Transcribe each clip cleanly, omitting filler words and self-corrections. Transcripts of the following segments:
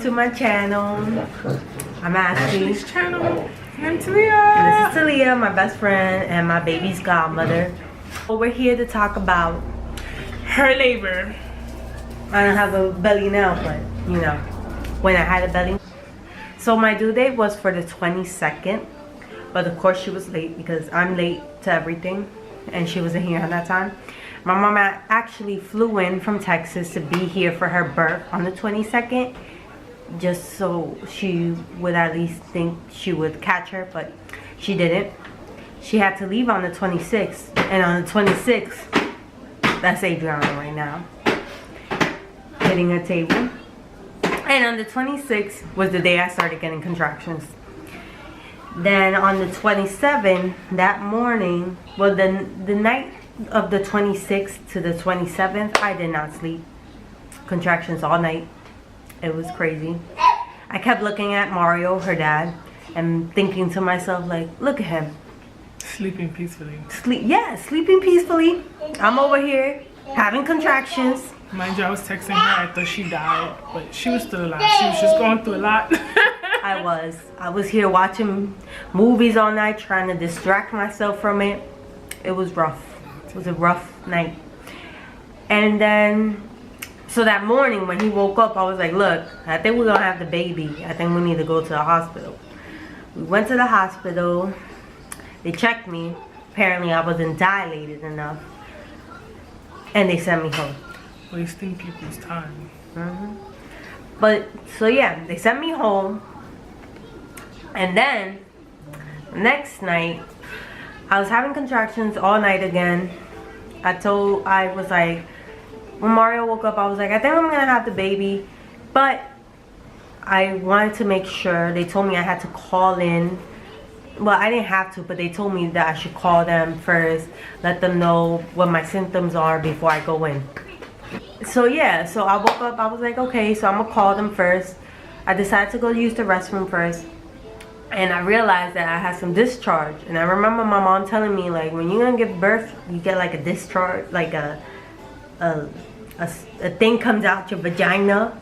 to my channel. I'm Ashley. Ashley's channel. I'm Talia. And this is Talia, my best friend and my baby's godmother. So we're here to talk about her labor. I don't have a belly now, but you know, when I had a belly. So my due date was for the 22nd, but of course she was late because I'm late to everything, and she wasn't here at that time. My mom actually flew in from Texas to be here for her birth on the 22nd, just so she would at least think she would catch her, but she didn't. She had to leave on the 26th, and on the 26th, that's Adriana right now, hitting a table. And on the 26th was the day I started getting contractions. Then on the 27th, that morning, well, the night of the 26th to the 27th, I did not sleep. Contractions all night. It was crazy. I kept looking at Mario, her dad, and thinking to myself, like, look at him. Sleeping peacefully. Sleeping peacefully. I'm over here having contractions. Mind you, I was texting her. I thought she died, but she was still alive. She was just going through a lot. I was here watching movies all night, trying to distract myself from it. It was rough. It was a rough night. And then, so that morning when he woke up, I was like, look, I think we're gonna have the baby. I think we need to go to the hospital. We went to the hospital. They checked me. Apparently I wasn't dilated enough. And they sent me home. Wasting people's time. But, so yeah, they sent me home. And then, next night, I was having contractions all night again. I was like, when Mario woke up, I was like, I think I'm gonna have the baby. But I wanted to make sure. They told me I had to call in. Well, I didn't have to, but they told me that I should call them first, let them know what my symptoms are before I go in. So yeah, so I woke up, I was like, okay, so I'm gonna call them first. I decided to go use the restroom first. And I realized that I had some discharge. And I remember my mom telling me, like, when you're gonna give birth, you get like a discharge, like a thing comes out your vagina.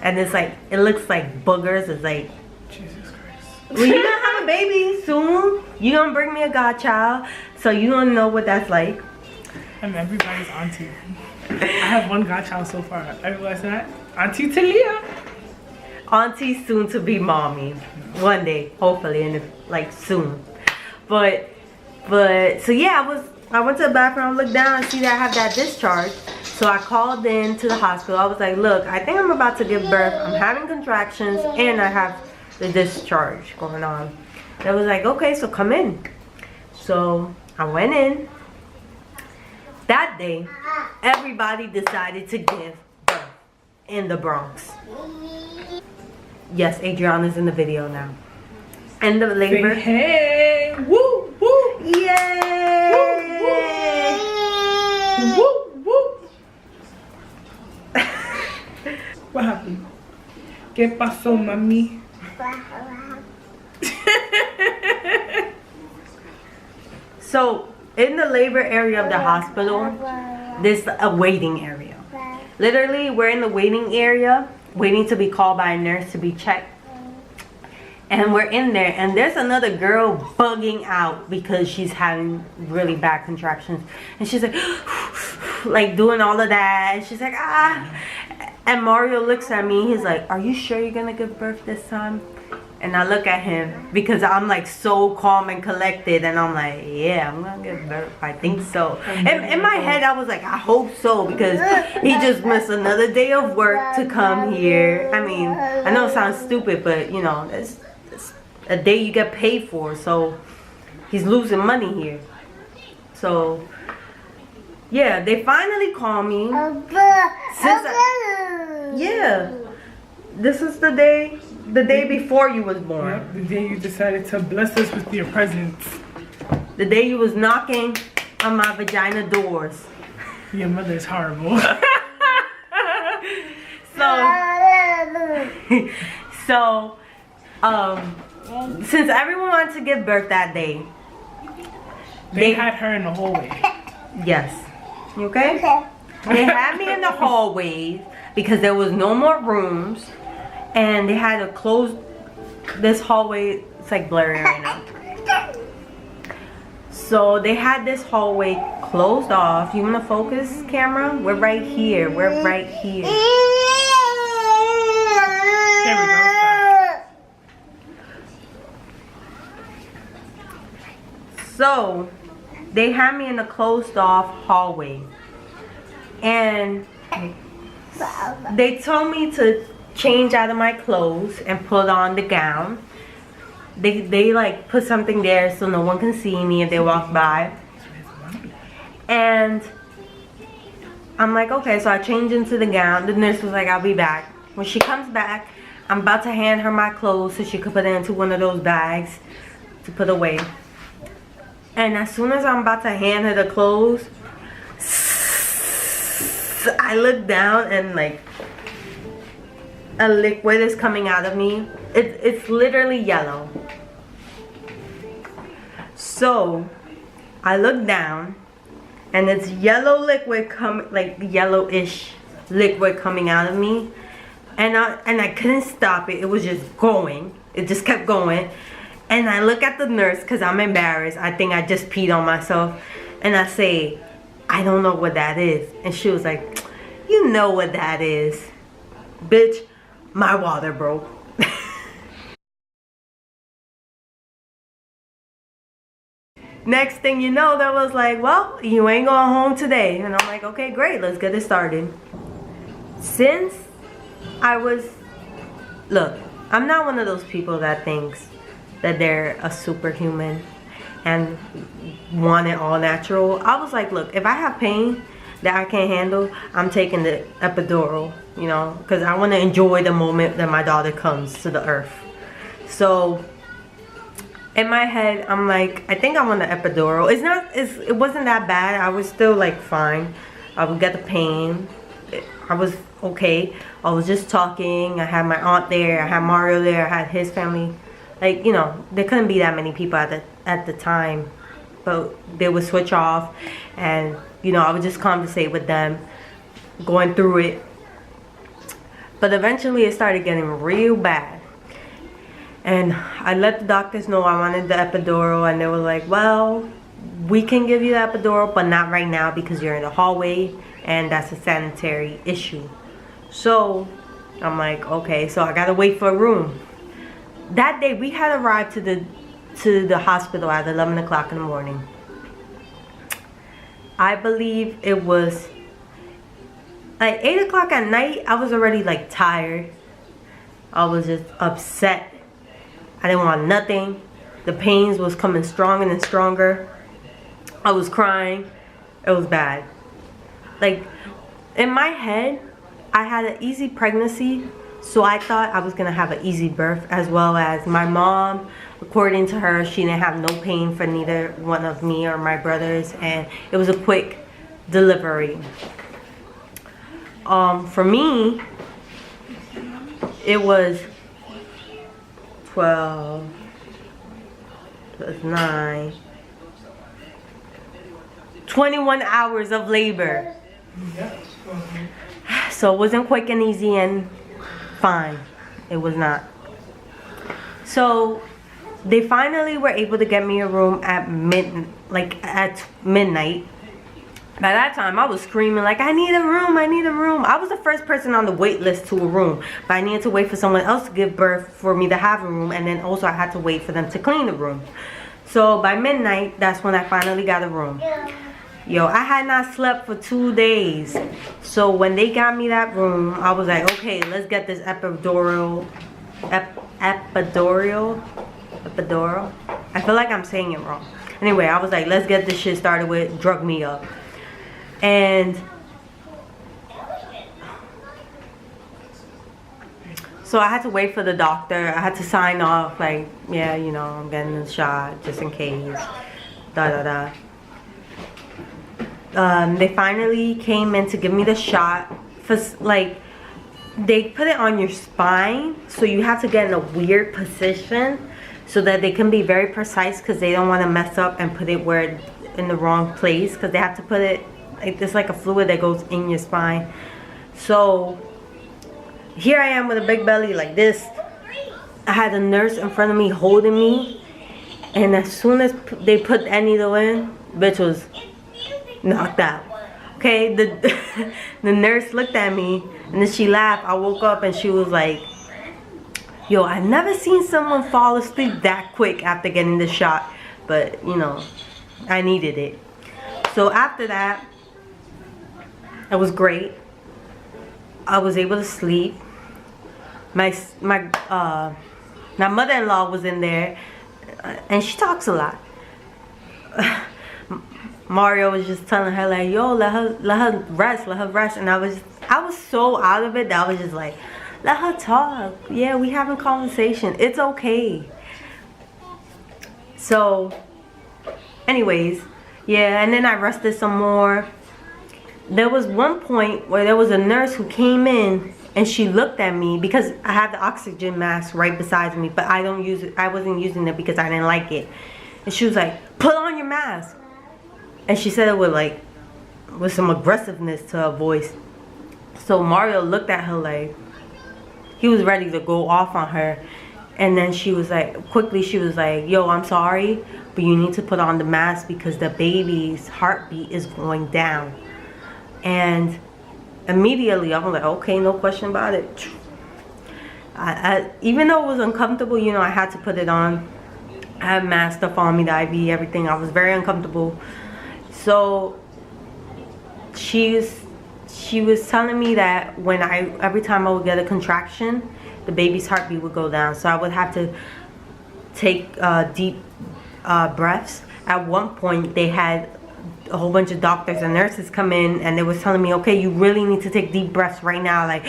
And it's like, it looks like boogers. It's like, Jesus Christ. well, you're gonna have a baby soon. You're gonna bring me a godchild. So you don't know what that's like. I'm everybody's auntie. I have one godchild so far. I realized that. Auntie Talia. Auntie soon to be mommy. One day, hopefully, and like soon. But so yeah, I went to the bathroom, looked down and see that I have that discharge. So I called in to the hospital. I was like, look, I think I'm about to give birth. I'm having contractions and I have the discharge going on. They was like, okay, so come in. So I went in. That day, everybody decided to give birth in the Bronx. Yes, Adriana's in the video now. And the labor. Hey, woo, woo. Yay! Woo, woo, woo. What happened? ¿Qué pasó, mami? So, in the labor area of the hospital, there's a waiting area. Literally, we're in the waiting area, waiting to be called by a nurse to be checked. And we're in there, and there's another girl bugging out because she's having really bad contractions. And she's like doing all of that. And she's like, ah. And Mario looks at me. He's like, are you sure you're going to give birth this time? And I look at him because I'm like so calm and collected. And I'm like, yeah, I'm going to give birth. I think so. In my head, I was like, I hope so. Because he just missed another day of work to come here. I mean, I know it sounds stupid, but you know, it's a day you get paid for. So he's losing money here. So yeah, they finally called me. Yeah, this is the day before you was born. Yep, the day you decided to bless us with your presence. The day you was knocking on my vagina doors. Your mother's horrible. So since everyone wanted to give birth that day, they had her in the hallway. Yes. Okay? They had me in the hallways because there was no more rooms. and they had to close this hallway. It's like blurry right now. So they had this hallway closed off. You want to focus, camera? We're right here. We're right here. There we go. So they had me in a closed off hallway, and they told me to change out of my clothes and put on the gown. They like put something there so no one can see me if they walk by. And I'm like, okay, so I changed into the gown. The nurse was like, I'll be back. When she comes back, I'm about to hand her my clothes so she could put it into one of those bags to put away. And as soon as I'm about to hand her the clothes, I look down and like a liquid is coming out of me. It's literally yellow. So I look down and it's yellow liquid like yellowish liquid coming out of me, and I couldn't stop it. It was just going. It just kept going. And I look at the nurse because I'm embarrassed. I think I just peed on myself. And I say, I don't know what that is. And she was like, you know what that is. Bitch, my water broke. Next thing you know, that was like, well, you ain't going home today. And I'm like, okay, great, let's get it started. Since I was, look, I'm not one of those people that thinks that they're a superhuman and want it all natural. I was like, look, if I have pain that I can't handle, I'm taking the epidural, you know, because I want to enjoy the moment that my daughter comes to the earth. So in my head, I'm like, I think I want the epidural. It wasn't that bad. I was still like fine. I would get the pain. I was okay. I was just talking. I had my aunt there. I had Mario there. I had his family. Like, you know, there couldn't be that many people at the time, but they would switch off, and you know, I would just conversate with them, going through it. But eventually it started getting real bad, and I let the doctors know I wanted the epidural, and they were like, well, we can give you the epidural, but not right now because you're in the hallway and that's a sanitary issue. So I'm like, okay, so I gotta wait for a room. That day we had arrived to the hospital at 11 o'clock in the morning. I believe it was like 8 o'clock at night. I was already like tired. I was just upset. I didn't want nothing. The pains was coming stronger and stronger. I was crying. It was bad. Like in my head, I had an easy pregnancy. So I thought I was going to have an easy birth, as well as my mom, according to her, she didn't have no pain for neither one of me or my brothers, and it was a quick delivery. For me, it was 12 plus 9, 21 hours of labor. So it wasn't quick and easy and fine. It was not. So they finally were able to get me a room at midnight. By that time I was screaming like, I need a room, I need a room. I was the first person on the wait list to a room, but I needed to wait for someone else to give birth for me to have a room, and then also I had to wait for them to clean the room. So by midnight, that's when I finally got a room. Yo, I had not slept for 2 days. So when they got me that room, I was like, okay, let's get this epidural. Epidural? I feel like I'm saying it wrong. Anyway, I was like, let's get this shit started with. Drug me up. And so I had to wait for the doctor. I had to sign off like, yeah, you know, I'm getting the shot just in case. They finally came in to give me the shot. For like, they put it on your spine, so you have to get in a weird position so that they can be very precise, because they don't want to mess up and put it where in the wrong place, because they have to put it, it's like a fluid that goes in your spine. So here I am with a big belly like this. I had a nurse in front of me holding me, and as soon as they put that needle in, bitch was knocked out. Okay, the the nurse looked at me and then she laughed. I woke up and she was like, yo, I never seen someone fall asleep that quick after getting the shot, but you know, I needed it. So after that, it was great. I was able to sleep. My mother-in-law was in there, and she talks a lot. Mario was just telling her like, yo, let her rest, and I was so out of it that I was just like, let her talk. Yeah, we having conversation. It's okay. So, anyways, yeah, and then I rested some more. There was one point where there was a nurse who came in and she looked at me because I had the oxygen mask right beside me, but I don't use it. I wasn't using it because I didn't like it. And she was like, put on your mask. And she said it with some aggressiveness to her voice. So Mario looked at her like, he was ready to go off on her. And then she was like, quickly she was like, yo, I'm sorry, but you need to put on the mask because the baby's heartbeat is going down. And immediately I was like, okay, no question about it. I even though it was uncomfortable, you know, I had to put it on. I had mask stuff on me, the IV, everything. I was very uncomfortable. So she was telling me that every time I would get a contraction, the baby's heartbeat would go down. So I would have to take deep breaths. At one point, they had a whole bunch of doctors and nurses come in, and they was telling me, okay, you really need to take deep breaths right now, like.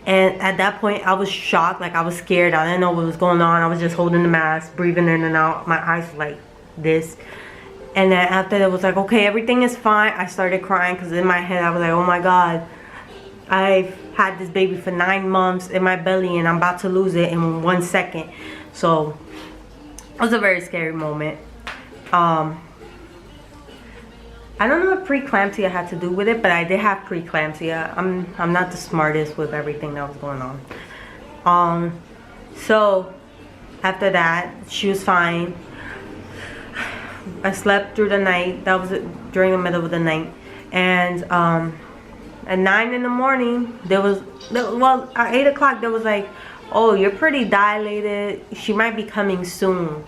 And at that point, I was shocked, like I was scared. I didn't know what was going on. I was just holding the mask, breathing in and out. My eyes were like this. And then after that, was like, okay, everything is fine. I started crying because in my head, I was like, oh my God. I've had this baby for 9 months in my belly and I'm about to lose it in 1 second. So it was a very scary moment. I don't know what preeclampsia had to do with it, but I did have preeclampsia. I'm not the smartest with everything that was going on. So after that, she was fine. I slept through the night. That was during the middle of the night. And at 9 in the morning, at 8 o'clock, there was like, oh, you're pretty dilated. She might be coming soon.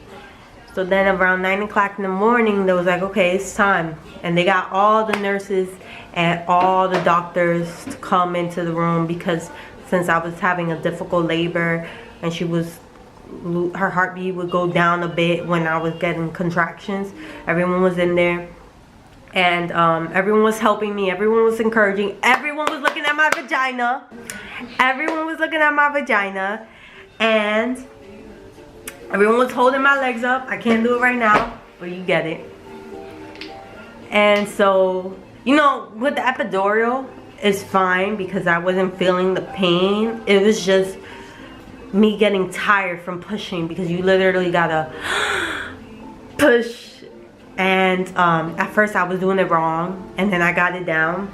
So then around 9 o'clock in the morning, they was like, okay, it's time. And they got all the nurses and all the doctors to come into the room because since I was having a difficult labor and her heartbeat would go down a bit when I was getting contractions. Everyone was in there. And everyone was helping me. Everyone was encouraging. Everyone was looking at my vagina. Everyone was looking at my vagina. And everyone was holding my legs up. I can't do it right now, but you get it. And so, you know, with the epidural, it's fine because I wasn't feeling the pain. It was just me getting tired from pushing because you literally gotta push. And at first I was doing it wrong, and then I got it down.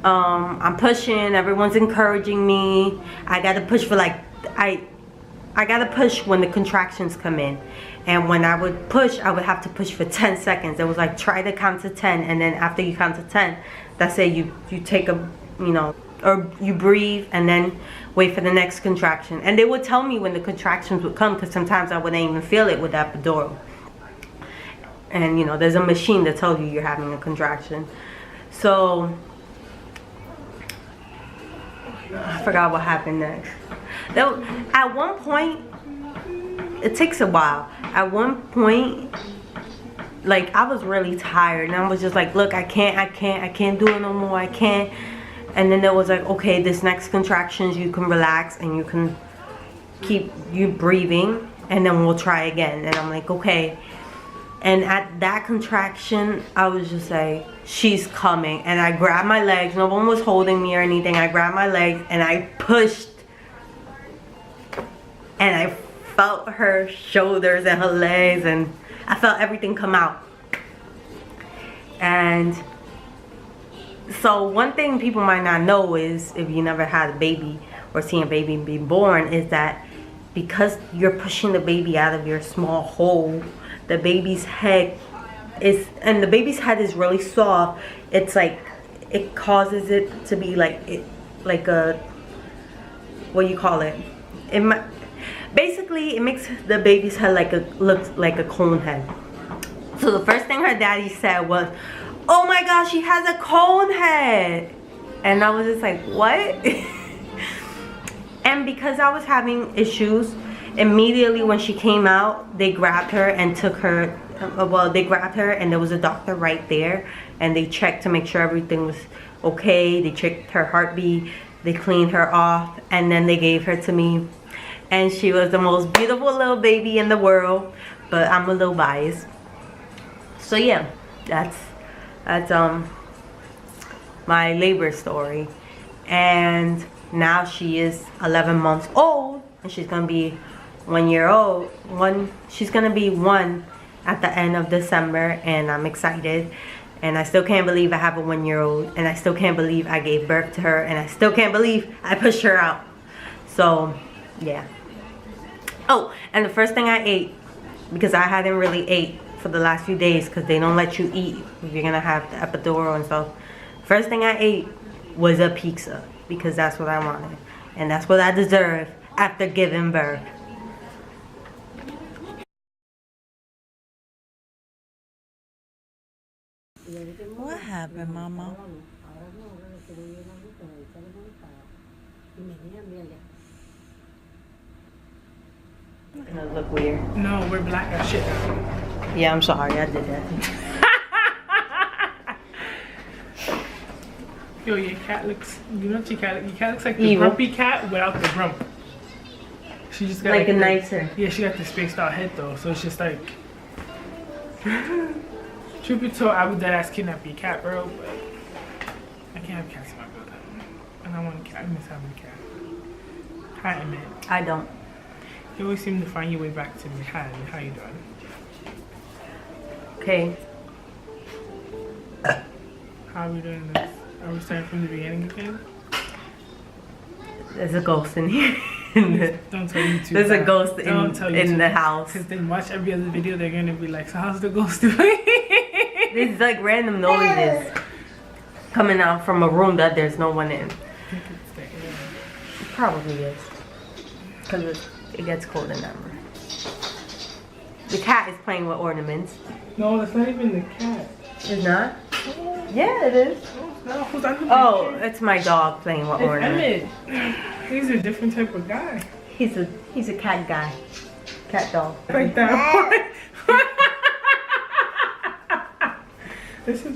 I'm pushing. Everyone's encouraging me. I gotta push for like I gotta push when the contractions come in. And when I would push, I would have to push for 10 seconds. It was like, try to count to 10. And then after you count to 10, that's it. You take a, you know, or you breathe and then wait for the next contraction. And they would tell me when the contractions would come because sometimes I wouldn't even feel it with the epidural. And, you know, there's a machine that tells you you're having a contraction. So, I forgot what happened next. At one point, it takes a while. At one point, like, I was really tired. And I was just like, look, I can't do it no more. I can't. And then there was like, okay, this next contractions, you can relax and you can keep you breathing. And then we'll try again. And I'm like, okay. And at that contraction, I was just like, she's coming. And I grabbed my legs. No one was holding me or anything. I grabbed my legs and I pushed. And I felt her shoulders and her legs. And I felt everything come out. And So one thing people might not know is, if you never had a baby or seen a baby being born, is that because you're pushing the baby out of your small hole, the baby's head is, and the baby's head is really soft. It's like, it causes it to be like a, what do you call it? Basically, it makes the baby's head looks like a cone head. So the first thing her daddy said was, "Oh my gosh, she has a cone head." And I was just like, what? And because I was having issues, immediately when she came out, they grabbed her and took her, well, they grabbed her and there was a doctor right there, and they checked to make sure everything was okay. They checked her heartbeat, they cleaned her off, and then they gave her to me. And she was the most beautiful little baby in the world, but I'm a little biased. So yeah, that's my labor story. And now she is 11 months old, and she's gonna be 1 year old. She's gonna be 1 at the end of December, and I'm excited. And I still can't believe I have a 1 year old, and I still can't believe I gave birth to her, and I still can't believe I pushed her out. So yeah. Oh, and the first thing I ate, because I hadn't really ate for the last few days, because they don't let you eat if you're gonna have the epidural and stuff. First thing I ate was a pizza, because that's what I wanted, and that's what I deserve after giving birth. What happened, Mama? It does look weird. No, we're black as shit now. Yeah, I'm sorry, I did that. Yo, your cat looks, you know what your cat looks like? The Evil. grumpy cat without the grump. She just got Like a the- nicer. Yeah, she got the spaced out head though, so it's just like. Truth be told, I would dead ass kidnap your cat, bro, but I can't have cats in my building. And I want a cat. I miss having a cat. Hi, Emmett. I don't. You always seem to find your way back to me. Hi, Emmett. How you doing? Okay. How are we doing this? Are we starting from the beginning again? There's a ghost in here. Don't tell YouTube. There's a that. ghost Don't tell in YouTube. the house. Because then watch every other video, they're gonna be like, so how's the ghost doing? There's like random noises coming out from a room that there's no one in. I think it's the air. It probably is. Because it gets cold in that room. The cat is playing with ornaments. No, that's not even the cat. It's not? Yeah, it is. No, who's under the Oh, cat? it's my dog playing with It's ornaments. Emmett. He's a different type of guy. He's a cat guy. Cat dog. Like that. This is